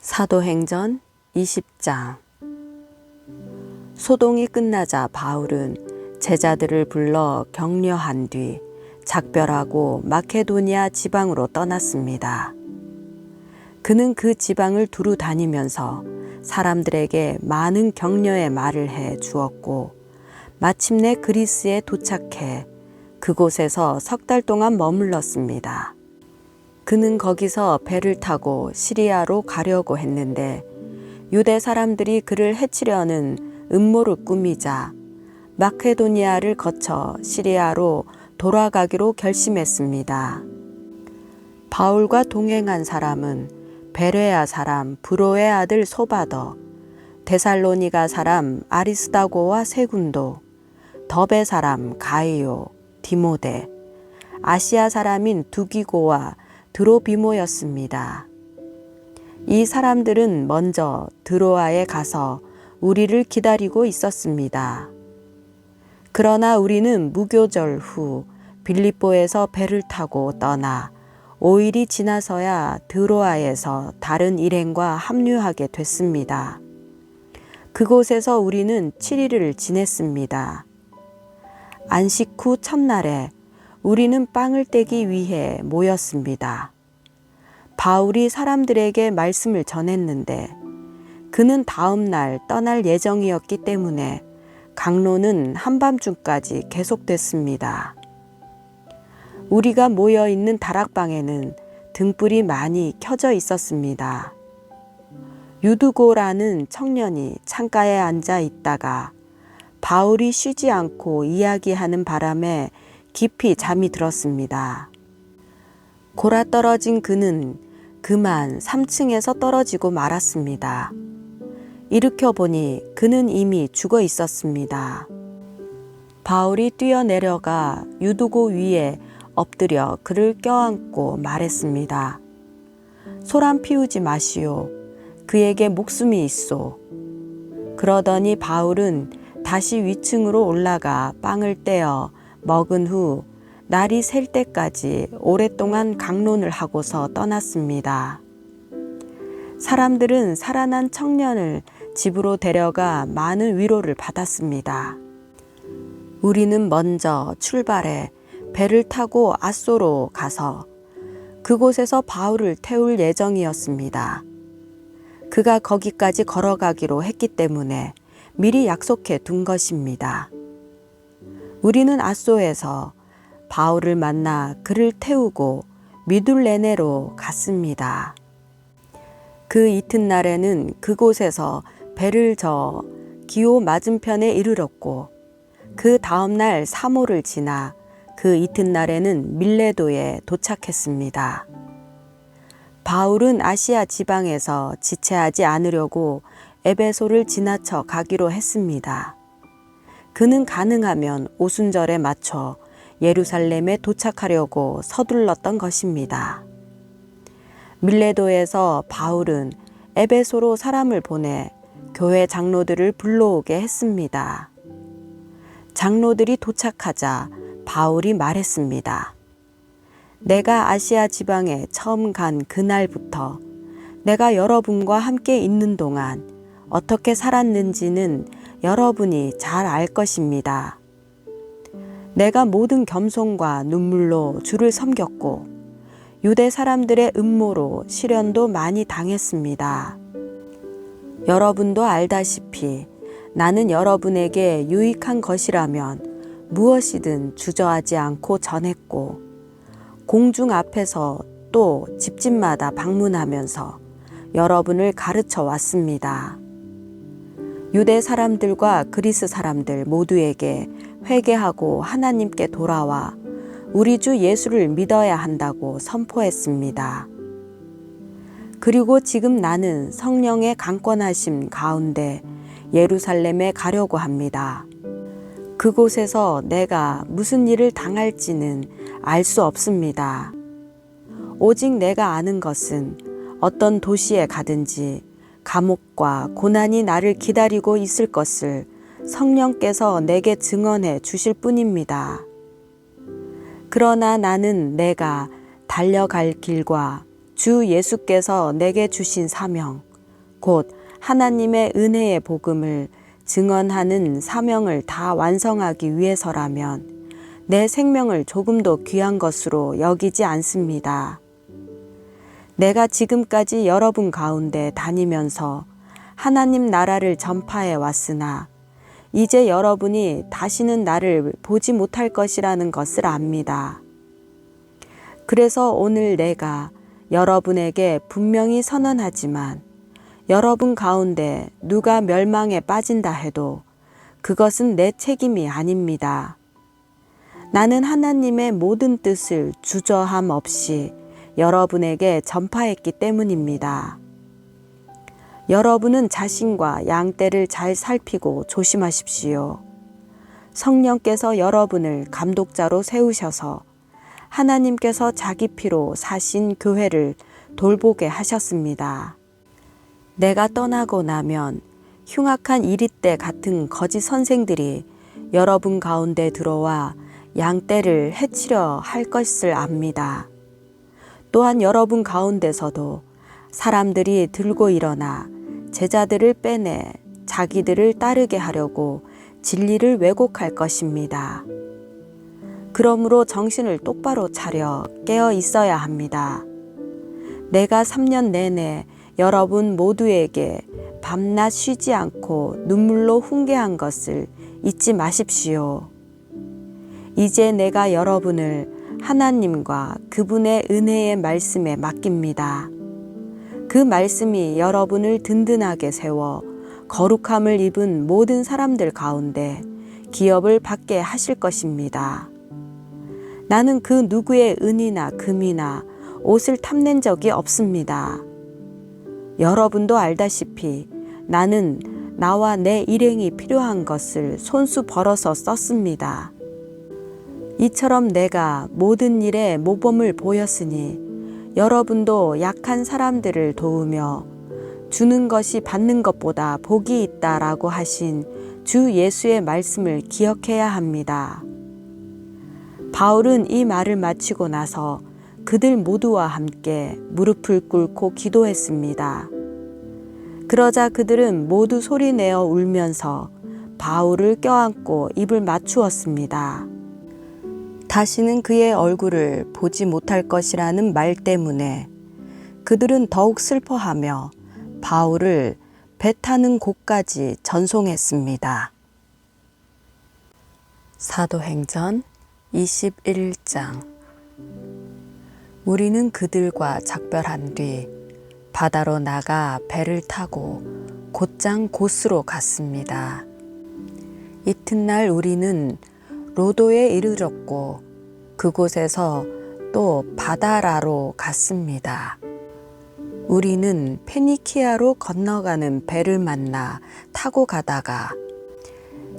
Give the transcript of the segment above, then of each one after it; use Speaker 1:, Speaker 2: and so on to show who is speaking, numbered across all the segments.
Speaker 1: 사도행전 20장. 소동이 끝나자 바울은 제자들을 불러 격려한 뒤 작별하고 마케도니아 지방으로 떠났습니다. 그는 그 지방을 두루 다니면서 사람들에게 많은 격려의 말을 해 주었고, 마침내 그리스에 도착해 그곳에서 3달 동안 머물렀습니다. 그는 거기서 배를 타고 시리아로 가려고 했는데 유대 사람들이 그를 해치려는 음모를 꾸미자 마케도니아를 거쳐 시리아로 돌아가기로 결심했습니다. 바울과 동행한 사람은 베레아 사람 브로의 아들 소바더, 데살로니가 사람 아리스다고와 세군도, 더베 사람 가이오, 디모데, 아시아 사람인 두기고와 드로비모였습니다. 이 사람들은 먼저 드로아에 가서 우리를 기다리고 있었습니다. 그러나 우리는 무교절 후 빌립보에서 배를 타고 떠나 5일이 지나서야 드로아에서 다른 일행과 합류하게 됐습니다. 그곳에서 우리는 7일을 지냈습니다. 안식 후 첫날에 우리는 빵을 떼기 위해 모였습니다. 바울이 사람들에게 말씀을 전했는데 그는 다음 날 떠날 예정이었기 때문에 강론은 한밤중까지 계속됐습니다. 우리가 모여 있는 다락방에는 등불이 많이 켜져 있었습니다. 유두고라는 청년이 창가에 앉아 있다가 바울이 쉬지 않고 이야기하는 바람에 깊이 잠이 들었습니다. 골아떨어진 그는 그만 3층에서 떨어지고 말았습니다. 일으켜 보니 그는 이미 죽어 있었습니다. 바울이 뛰어내려가 유두고 위에 엎드려 그를 껴안고 말했습니다. 소란 피우지 마시오. 그에게 목숨이 있소. 그러더니 바울은 다시 위층으로 올라가 빵을 떼어 먹은 후 날이 셀 때까지 오랫동안 강론을 하고서 떠났습니다. 사람들은 살아난 청년을 집으로 데려가 많은 위로를 받았습니다. 우리는 먼저 출발해 배를 타고 아소로 가서 그곳에서 바울을 태울 예정이었습니다. 그가 거기까지 걸어가기로 했기 때문에 미리 약속해 둔 것입니다. 우리는 아소에서 바울을 만나 그를 태우고 미둘레네로 갔습니다. 그 이튿날에는 그곳에서 배를 저어 기오 맞은편에 이르렀고, 그 다음날 사모를 지나 그 이튿날에는 밀레도에 도착했습니다. 바울은 아시아 지방에서 지체하지 않으려고 에베소를 지나쳐 가기로 했습니다. 그는 가능하면 오순절에 맞춰 예루살렘에 도착하려고 서둘렀던 것입니다. 밀레도에서 바울은 에베소로 사람을 보내 교회 장로들을 불러오게 했습니다. 장로들이 도착하자 바울이 말했습니다. 내가 아시아 지방에 처음 간 그날부터 내가 여러분과 함께 있는 동안 어떻게 살았는지는 여러분이 잘 알 것입니다. 내가 모든 겸손과 눈물로 주를 섬겼고 유대 사람들의 음모로 시련도 많이 당했습니다. 여러분도 알다시피 나는 여러분에게 유익한 것이라면 무엇이든 주저하지 않고 전했고, 공중 앞에서 또 집집마다 방문하면서 여러분을 가르쳐 왔습니다. 유대 사람들과 그리스 사람들 모두에게 회개하고 하나님께 돌아와 우리 주 예수를 믿어야 한다고 선포했습니다. 그리고 지금 나는 성령의 강권하심 가운데 예루살렘에 가려고 합니다. 그곳에서 내가 무슨 일을 당할지는 알 수 없습니다. 오직 내가 아는 것은 어떤 도시에 가든지 감옥과 고난이 나를 기다리고 있을 것을 성령께서 내게 증언해 주실 뿐입니다. 그러나 나는 내가 달려갈 길과 주 예수께서 내게 주신 사명, 곧 하나님의 은혜의 복음을 증언하는 사명을 다 완성하기 위해서라면 내 생명을 조금도 귀한 것으로 여기지 않습니다. 내가 지금까지 여러분 가운데 다니면서 하나님 나라를 전파해 왔으나 이제 여러분이 다시는 나를 보지 못할 것이라는 것을 압니다. 그래서 오늘 내가 여러분에게 분명히 선언하지만 여러분 가운데 누가 멸망에 빠진다 해도 그것은 내 책임이 아닙니다. 나는 하나님의 모든 뜻을 주저함 없이 여러분에게 전파했기 때문입니다. 여러분은 자신과 양떼를 잘 살피고 조심하십시오. 성령께서 여러분을 감독자로 세우셔서 하나님께서 자기 피로 사신 교회를 돌보게 하셨습니다. 내가 떠나고 나면 흉악한 이리떼 같은 거짓 선생들이 여러분 가운데 들어와 양떼를 해치려 할 것을 압니다. 또한 여러분 가운데서도 사람들이 들고 일어나 제자들을 빼내 자기들을 따르게 하려고 진리를 왜곡할 것입니다. 그러므로 정신을 똑바로 차려 깨어 있어야 합니다. 내가 3년 내내 여러분 모두에게 밤낮 쉬지 않고 눈물로 훈계한 것을 잊지 마십시오. 이제 내가 여러분을 하나님과 그분의 은혜의 말씀에 맡깁니다. 그 말씀이 여러분을 든든하게 세워 거룩함을 입은 모든 사람들 가운데 기업을 받게 하실 것입니다. 나는 그 누구의 은이나 금이나 옷을 탐낸 적이 없습니다. 여러분도 알다시피 나는 나와 내 일행이 필요한 것을 손수 벌어서 썼습니다. 이처럼 내가 모든 일에 모범을 보였으니 여러분도 약한 사람들을 도우며 주는 것이 받는 것보다 복이 있다라고 하신 주 예수의 말씀을 기억해야 합니다. 바울은 이 말을 마치고 나서 그들 모두와 함께 무릎을 꿇고 기도했습니다. 그러자 그들은 모두 소리내어 울면서 바울을 껴안고 입을 맞추었습니다. 다시는 그의 얼굴을 보지 못할 것이라는 말 때문에 그들은 더욱 슬퍼하며 바울을 배 타는 곳까지 전송했습니다. 사도행전 21장. 우리는 그들과 작별한 뒤 바다로 나가 배를 타고 곧장 고스로 갔습니다. 이튿날 우리는 로도에 이르렀고 그곳에서 또 바다라로 갔습니다. 우리는 페니키아로 건너가는 배를 만나 타고 가다가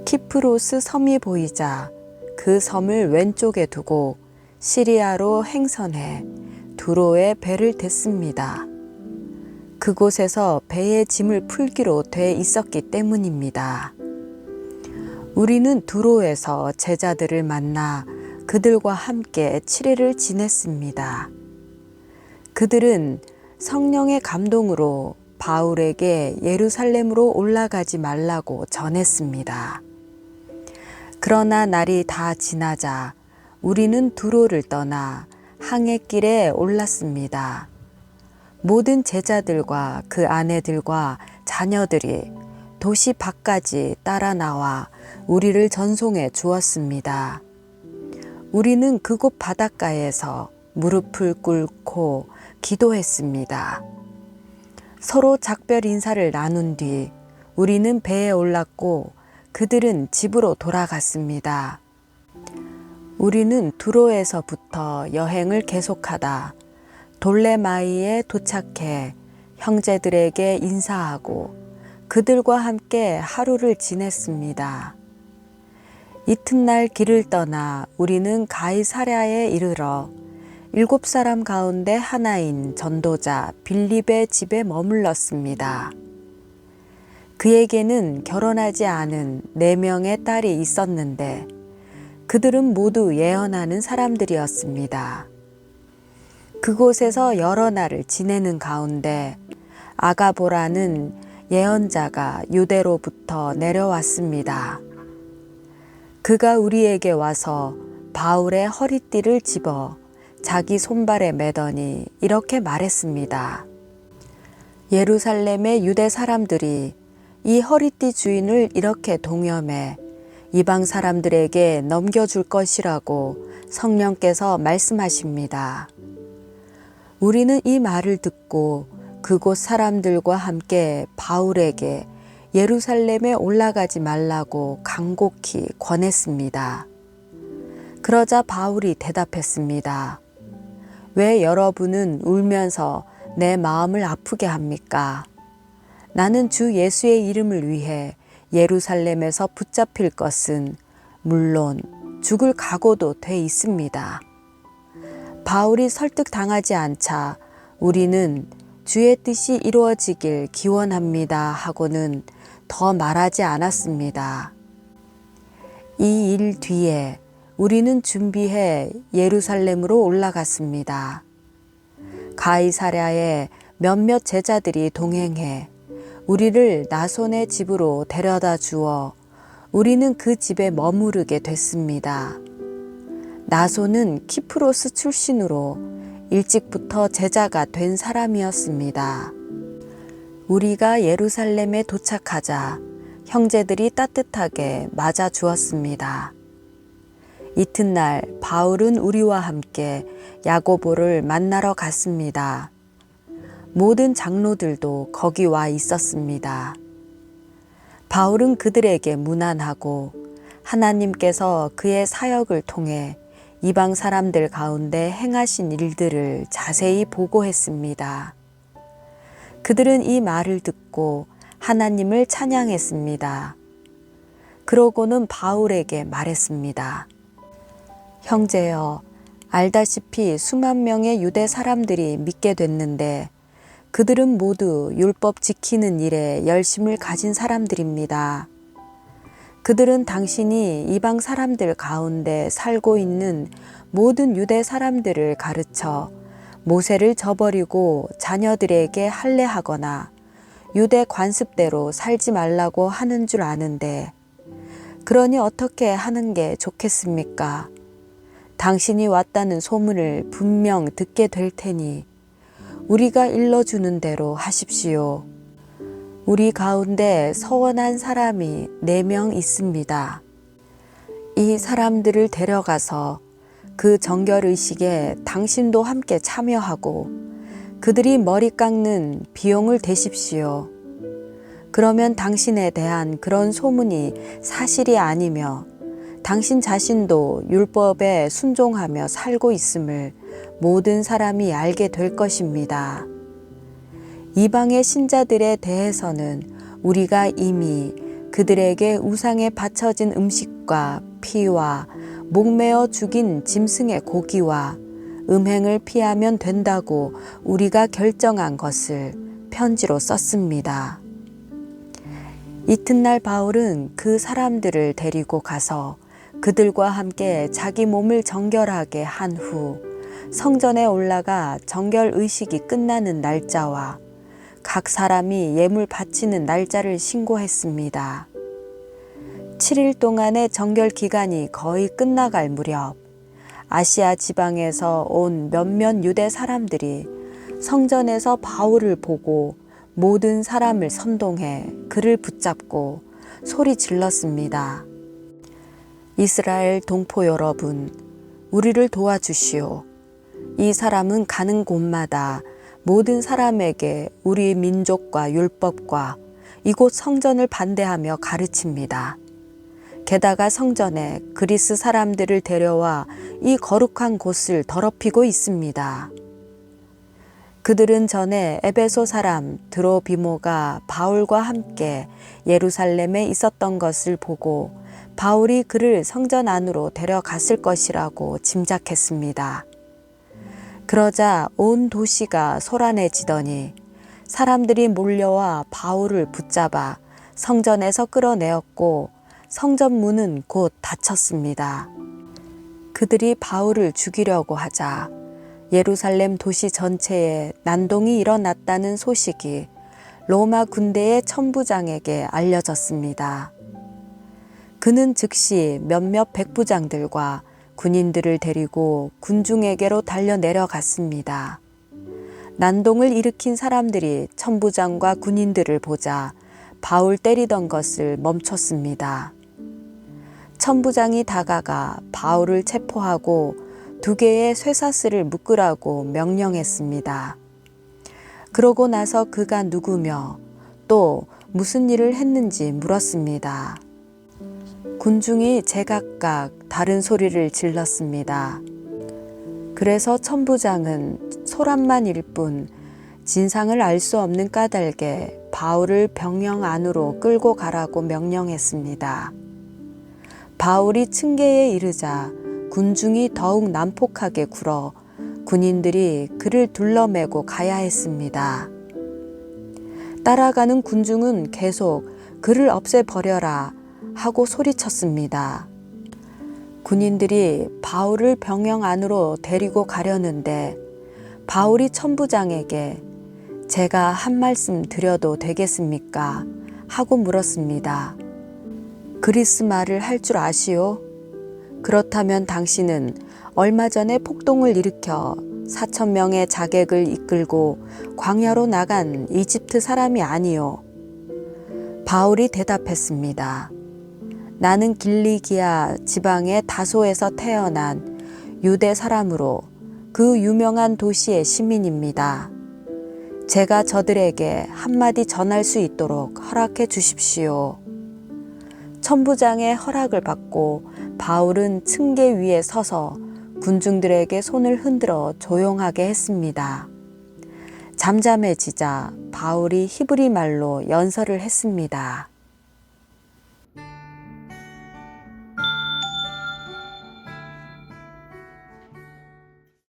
Speaker 1: 키프로스 섬이 보이자 그 섬을 왼쪽에 두고 시리아로 행선해 두로에 배를 댔습니다. 그곳에서 배의 짐을 풀기로 돼 있었기 때문입니다. 우리는 두로에서 제자들을 만나 그들과 함께 7일을 지냈습니다. 그들은 성령의 감동으로 바울에게 예루살렘으로 올라가지 말라고 전했습니다. 그러나 날이 다 지나자 우리는 두로를 떠나 항해길에 올랐습니다. 모든 제자들과 그 아내들과 자녀들이 도시 밖까지 따라 나와 우리를 전송해 주었습니다. 우리는 그곳 바닷가에서 무릎을 꿇고 기도했습니다. 서로 작별 인사를 나눈 뒤 우리는 배에 올랐고 그들은 집으로 돌아갔습니다. 우리는 두로에서부터 여행을 계속하다 돌레마이에 도착해 형제들에게 인사하고 그들과 함께 하루를 지냈습니다. 이튿날 길을 떠나 우리는 가이사랴에 이르러 7사람 가운데 하나인 전도자 빌립의 집에 머물렀습니다. 그에게는 결혼하지 않은 4명의 딸이 있었는데 그들은 모두 예언하는 사람들이었습니다. 그곳에서 여러 날을 지내는 가운데 아가보라는 예언자가 유대로부터 내려왔습니다. 그가 우리에게 와서 바울의 허리띠를 집어 자기 손발에 매더니 이렇게 말했습니다. 예루살렘의 유대 사람들이 이 허리띠 주인을 이렇게 동염해 이방 사람들에게 넘겨줄 것이라고 성령께서 말씀하십니다. 우리는 이 말을 듣고 그곳 사람들과 함께 바울에게 예루살렘에 올라가지 말라고 간곡히 권했습니다. 그러자 바울이 대답했습니다. 왜 여러분은 울면서 내 마음을 아프게 합니까? 나는 주 예수의 이름을 위해 예루살렘에서 붙잡힐 것은 물론 죽을 각오도 돼 있습니다. 바울이 설득당하지 않자 우리는 주의 뜻이 이루어지길 기원합니다 하고는 더 말하지 않았습니다. 이 일 뒤에 우리는 준비해 예루살렘으로 올라갔습니다. 가이사랴에 몇몇 제자들이 동행해 우리를 나손의 집으로 데려다 주어 우리는 그 집에 머무르게 됐습니다. 나손은 키프로스 출신으로 일찍부터 제자가 된 사람이었습니다. 우리가 예루살렘에 도착하자 형제들이 따뜻하게 맞아 주었습니다. 이튿날 바울은 우리와 함께 야고보를 만나러 갔습니다. 모든 장로들도 거기 와 있었습니다. 바울은 그들에게 문안하고 하나님께서 그의 사역을 통해 이방 사람들 가운데 행하신 일들을 자세히 보고했습니다. 그들은 이 말을 듣고 하나님을 찬양했습니다. 그러고는 바울에게 말했습니다. 형제여, 알다시피 수만 명의 유대 사람들이 믿게 됐는데 그들은 모두 율법 지키는 일에 열심을 가진 사람들입니다. 그들은 당신이 이방 사람들 가운데 살고 있는 모든 유대 사람들을 가르쳐 모세를 저버리고 자녀들에게 할례하거나 유대 관습대로 살지 말라고 하는 줄 아는데 그러니 어떻게 하는 게 좋겠습니까? 당신이 왔다는 소문을 분명 듣게 될 테니 우리가 일러주는 대로 하십시오. 우리 가운데 서원한 사람이 4명 있습니다. 이 사람들을 데려가서 그 정결의식에 당신도 함께 참여하고 그들이 머리 깎는 비용을 대십시오. 그러면 당신에 대한 그런 소문이 사실이 아니며 당신 자신도 율법에 순종하며 살고 있음을 모든 사람이 알게 될 것입니다. 이방의 신자들에 대해서는 우리가 이미 그들에게 우상에 바쳐진 음식과 피와 목매어 죽인 짐승의 고기와 음행을 피하면 된다고 우리가 결정한 것을 편지로 썼습니다. 이튿날 바울은 그 사람들을 데리고 가서 그들과 함께 자기 몸을 정결하게 한 후 성전에 올라가 정결 의식이 끝나는 날짜와 각 사람이 예물 바치는 날짜를 신고했습니다. 7일 동안의 정결 기간이 거의 끝나갈 무렵 아시아 지방에서 온 몇몇 유대 사람들이 성전에서 바울을 보고 모든 사람을 선동해 그를 붙잡고 소리 질렀습니다. 이스라엘 동포 여러분, 우리를 도와주시오. 이 사람은 가는 곳마다 모든 사람에게 우리 민족과 율법과 이곳 성전을 반대하며 가르칩니다. 게다가 성전에 그리스 사람들을 데려와 이 거룩한 곳을 더럽히고 있습니다. 그들은 전에 에베소 사람 드로비모가 바울과 함께 예루살렘에 있었던 것을 보고 바울이 그를 성전 안으로 데려갔을 것이라고 짐작했습니다. 그러자 온 도시가 소란해지더니 사람들이 몰려와 바울을 붙잡아 성전에서 끌어내었고 성전 문은 곧 닫혔습니다. 그들이 바울을 죽이려고 하자 예루살렘 도시 전체에 난동이 일어났다는 소식이 로마 군대의 천부장에게 알려졌습니다. 그는 즉시 몇몇 백부장들과 군인들을 데리고 군중에게로 달려 내려갔습니다. 난동을 일으킨 사람들이 천부장과 군인들을 보자 바울 때리던 것을 멈췄습니다. 천부장이 다가가 바울을 체포하고 2개의 쇠사슬을 묶으라고 명령했습니다. 그러고 나서 그가 누구며 또 무슨 일을 했는지 물었습니다. 군중이 제각각 다른 소리를 질렀습니다. 그래서 천부장은 소란만일 뿐 진상을 알 수 없는 까닭에 바울을 병영 안으로 끌고 가라고 명령했습니다. 바울이 층계에 이르자 군중이 더욱 난폭하게 굴어 군인들이 그를 둘러매고 가야 했습니다. 따라가는 군중은 계속 그를 없애버려라 하고 소리쳤습니다. 군인들이 바울을 병영 안으로 데리고 가려는데 바울이 천부장에게 제가 한 말씀 드려도 되겠습니까? 하고 물었습니다. 그리스 말을 할 줄 아시오? 그렇다면 당신은 얼마 전에 폭동을 일으켜 4,000명의 자객을 이끌고 광야로 나간 이집트 사람이 아니오. 바울이 대답했습니다. 나는 길리기아 지방의 다소에서 태어난 유대 사람으로 그 유명한 도시의 시민입니다. 제가 저들에게 한마디 전할 수 있도록 허락해 주십시오. 천부장의 허락을 받고 바울은 층계 위에 서서 군중들에게 손을 흔들어 조용하게 했습니다. 잠잠해지자 바울이 히브리 말로 연설을 했습니다.